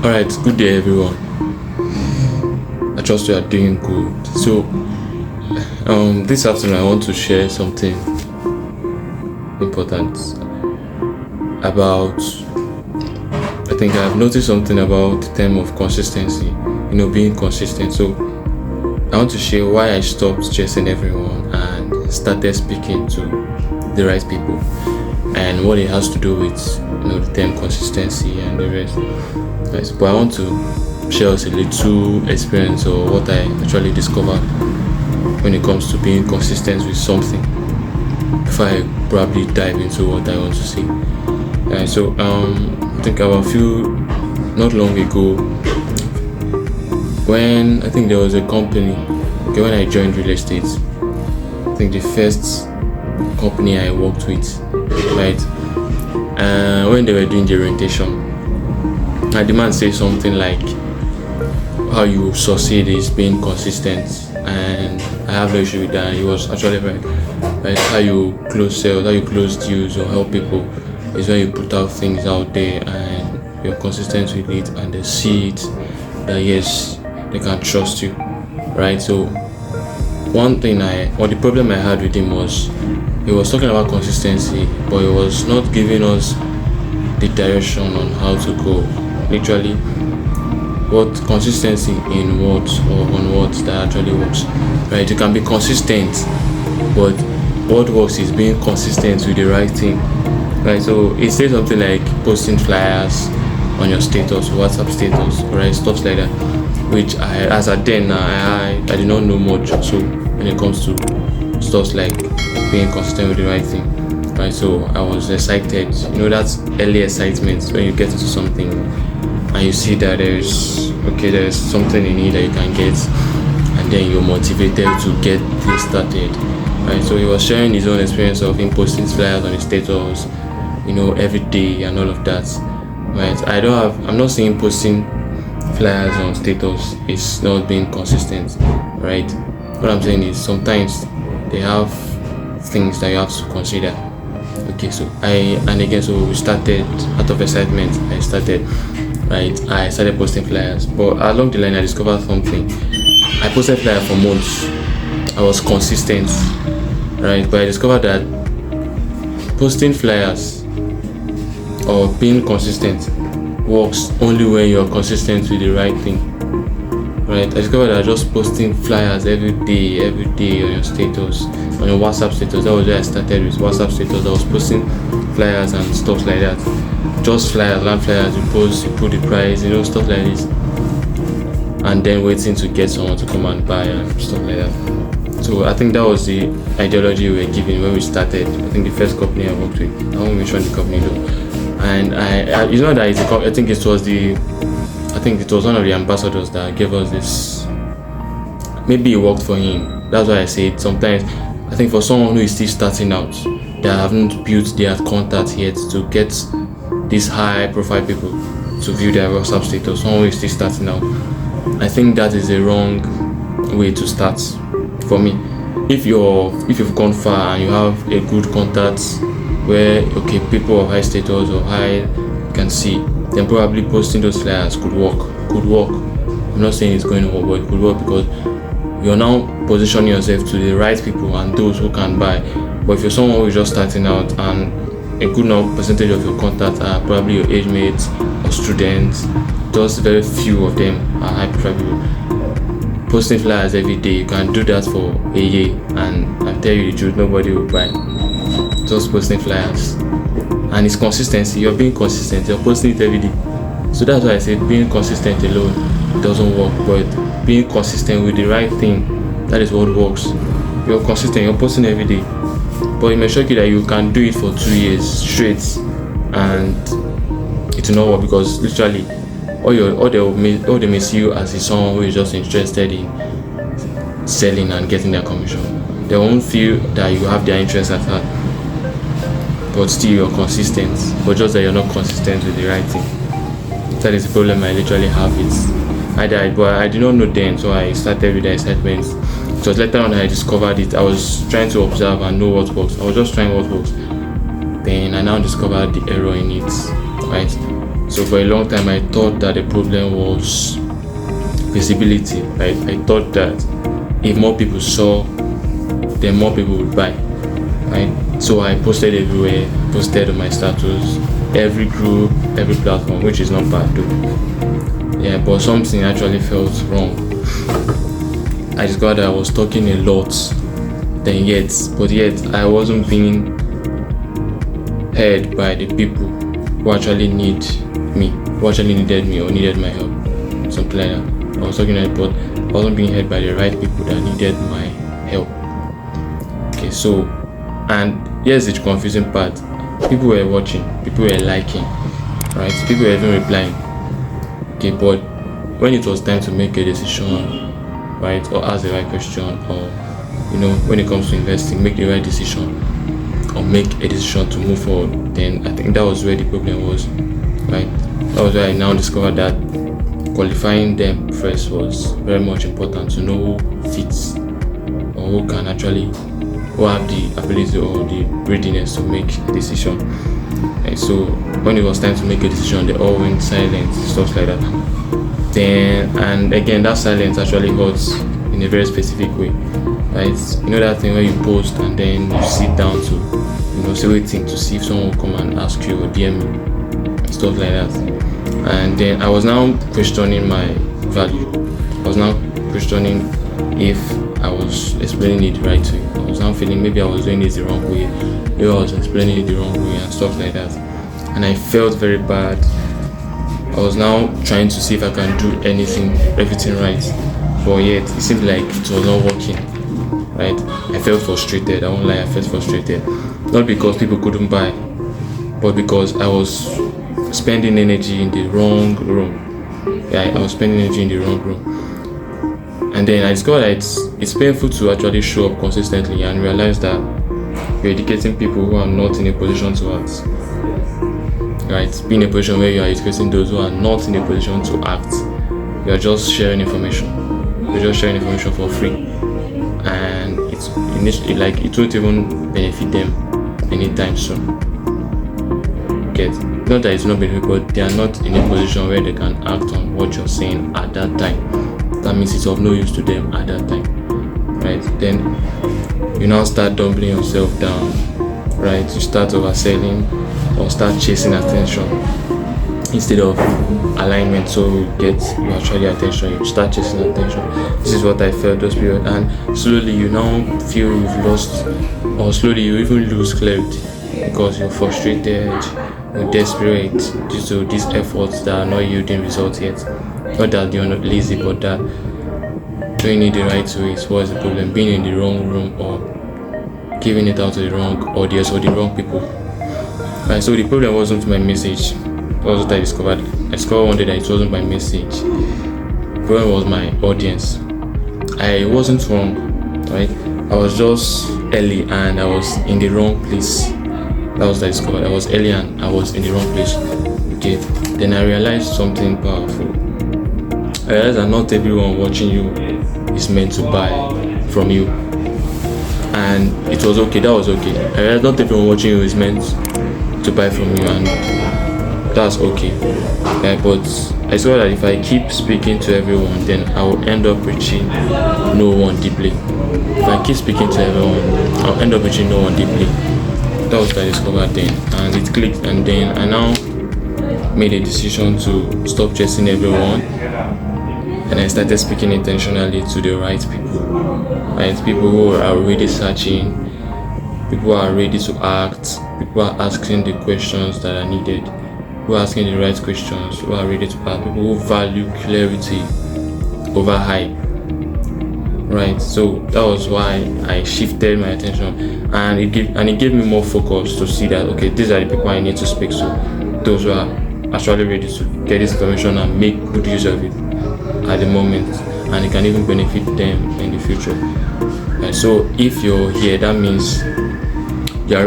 Alright, good day everyone. I trust you are doing good. So, this afternoon I want to share something important about. I think I've noticed something about the term of consistency. Being consistent. So, I want to share why I stopped chasing everyone and started speaking to the right people, and what it has to do with the term consistency and the rest. Yes, but I want to share us a little experience or what I actually discovered when it comes to being consistent with something before I probably dive into what I want to say. So I think about not long ago, when I think there was a company, when I joined real estate, I think the first company I worked with, right, when they were doing the orientation, the man said something like, how you succeed is being consistent, and I have no issue with that. He was actually right. How you close sales, how you close deals or help people is when you put out things out there and you're consistent with it, and they see it that yes, they can trust you, right? So the problem I had with him was, he was talking about consistency, but he was not giving us the direction on how to go. Literally, what consistency in what or on what that actually works, right? You can be consistent, but what works is being consistent with the right thing, right? So it says something like posting flyers on your status, WhatsApp status, right? Stuff like that, which as at then I did not know much. So when it comes to stuff like being consistent with the right thing, right? So I was excited. That's early excitement when you get into something and you see that there's something in it that you can get, and then you're motivated to get things started, right? So he was sharing his own experience of him posting flyers on his status, every day and all of that, right? I'm not saying posting flyers on status is not being consistent, right? What I'm saying is sometimes they have things that you have to consider. Okay, so we started out of excitement. I started posting flyers, but along the line I discovered something. I posted flyers for months. I was consistent, right? But I discovered that posting flyers or being consistent works only when you're consistent with the right thing, right? I discovered that just posting flyers every day on your status, on your WhatsApp status. That was where I started with WhatsApp status. I was posting flyers and stuff like that. Just flyers, land flyers, you post, you put the price, stuff like this, and then waiting to get someone to come and buy and stuff like that. So I think that was the ideology we were given when we started. I think the first company I worked with, I won't mention the company though, and I think it was one of the ambassadors that gave us this. Maybe it worked for him. That's why I said sometimes I think for someone who is still starting out, they haven't built their contact yet to get these high profile people to view their WhatsApp status, someone who is still starting out, I think that is a wrong way to start for me. If you've gone far and you have a good contact where people of high status or high can see, then probably posting those flyers could work. I'm not saying it's going to work, but it could work because you're now positioning yourself to the right people and those who can buy. But if you're someone who is just starting out and a good percentage of your contacts are probably your age mates or students, just very few of them are high profile people, posting flyers every day, you can do that for a year, and I tell you the truth, nobody will buy. Just posting flyers, and it's consistency. You're being consistent, you're posting it every day. So that's why I said being consistent alone doesn't work, but being consistent with the right thing, that is what works. You're consistent, you're posting every day, but it may shock you that you can do it for 2 years straight and it will not work, because literally all they may see you as is someone who is just interested in selling and getting their commission. They won't feel that you have their interest at heart, but still you're consistent, but just that you're not consistent with the right thing. That is the problem I literally have. But I did not know then, so I started with the excitement. It was later on that I discovered it. I was trying to observe and know what works. I was just trying what works. Then I now discovered the error in it, right? So for a long time, I thought that the problem was visibility. Right? I thought that if more people saw, then more people would buy. Right? So I posted everywhere, posted on my status, every group, every platform, which is not bad though. Yeah, but something actually felt wrong. I discovered that I was talking a lot, but yet I wasn't being heard by the people who actually needed me or needed my help, something like that. I was talking a lot, but I wasn't being heard by the right people that needed my help. Okay, so, and here's the confusing part. People were watching, people were liking, right? People were even replying. Okay, but when it was time to make a decision, right, or ask the right question, or when it comes to investing, make the right decision, or make a decision to move forward, then I think that was where the problem was, right? That was where I now discovered that qualifying them first was very much important, to know who fits or who have the ability or the readiness to make a decision. Right? So when it was time to make a decision, they all went silent, stuff like that. And again, that silence actually hurts in a very specific way, right? That thing where you post and then you sit down to say waiting to see if someone will come and ask you or DM you, stuff like that. And then I was now questioning my value. I was now questioning if I was explaining it the right way. I was now feeling maybe I was doing it the wrong way, maybe I was explaining it the wrong way and stuff like that. And I felt very bad. I was now trying to see if I can do everything right, but yet it seemed like it was not working, right? I felt frustrated. I won't lie, I felt frustrated. Not because people couldn't buy, but because I was spending energy in the wrong room. Yeah, I was spending energy in the wrong room. And then I discovered that it's painful to actually show up consistently and realize that you're educating people who are not in a position to act. Right? Being in a position where you are educating those who are not in a position to act. You are just sharing information. You're just sharing information for free. And it won't even benefit them anytime soon. Not that it's not benefit, but they are not in a position where they can act on what you're saying at that time. That means it's of no use to them at that time. Right? Then you now start dumbling yourself down. Right? You start overselling or start chasing attention instead of alignment. So you actually attention, you start chasing attention. This is what I felt those periods, and slowly you now feel you've lost, or slowly you even lose clarity because you're frustrated, you're desperate due to these efforts that are not yielding results yet. Not that you're not lazy, but that doing it the right way is what's the problem. Being in the wrong room or giving it out to the wrong audience or the wrong people. Right, so the problem wasn't my message. That was what I discovered. I discovered one day that it wasn't my message. The problem was my audience. I wasn't wrong, right? I was just early and I was in the wrong place. That was what I discovered. I was early and I was in the wrong place. Okay. Then I realized something powerful. I realized that not everyone watching you is meant to buy from you. And it was okay. That was okay. I realized not everyone watching you is meant to buy from you, and that's okay. But I saw that if I keep speaking to everyone, then I will end up reaching no one deeply. If I keep speaking to everyone, I'll end up reaching no one deeply. That was what I discovered then, and it clicked. And then I now made a decision to stop chasing everyone, and I started speaking intentionally to the right people. Right, people who are already searching, people who are ready to act, people who are asking the questions that are needed, who are asking the right questions, who are ready to act, people who value clarity over hype. Right, so that was why I shifted my attention, and it gave me more focus to see that okay, these are the people I need to speak to, those who are actually ready to get this information and make good use of it at the moment, and it can even benefit them in the future. So if you're here, that means you're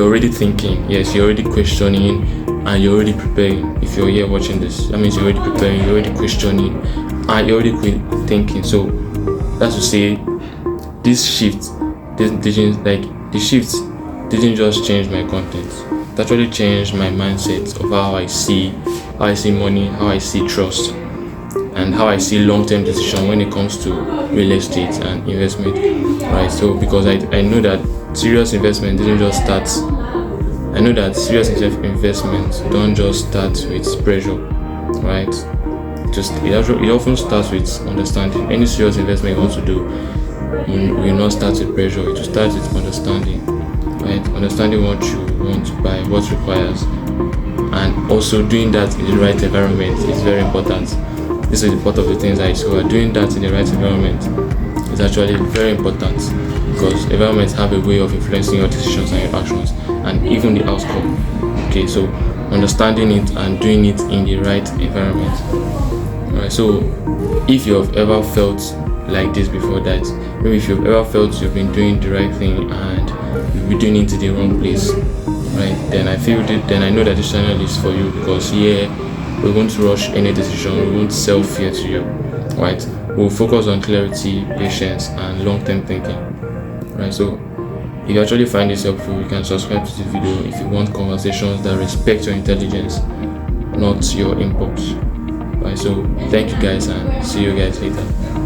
already thinking. Yes, you're already questioning, and you're already preparing. If you're here watching this, that means you're already preparing, you're already questioning, and you're already thinking. So that's to say, this shift didn't just change my content. It actually changed my mindset of how I see how I see money, how I see trust, and how I see long-term decision when it comes to real estate and investment, right? So because I know that serious investment didn't just start. I know that serious investments don't just start with pressure, right? It often starts with understanding. Any serious investment you want to do will not start with pressure. It will start with understanding, right? Understanding what you want to buy, what requires, and also doing that in the right environment is very important. This is part of the things I saw. Doing that in the right environment is actually very important because environments have a way of influencing your decisions and your actions and even the outcome. Okay, so understanding it and doing it in the right environment. Alright, so if you have ever felt like this before, that maybe if you've ever felt you've been doing the right thing and you've been doing it in the wrong place, right, then I know that this channel is for you, because here we won't rush any decision, we won't sell fear to you, right? We'll focus on clarity, patience, and long-term thinking, right? So if you actually find this helpful, you can subscribe to this video if you want conversations that respect your intelligence, not your impulse, right? So thank you guys, and see you guys later.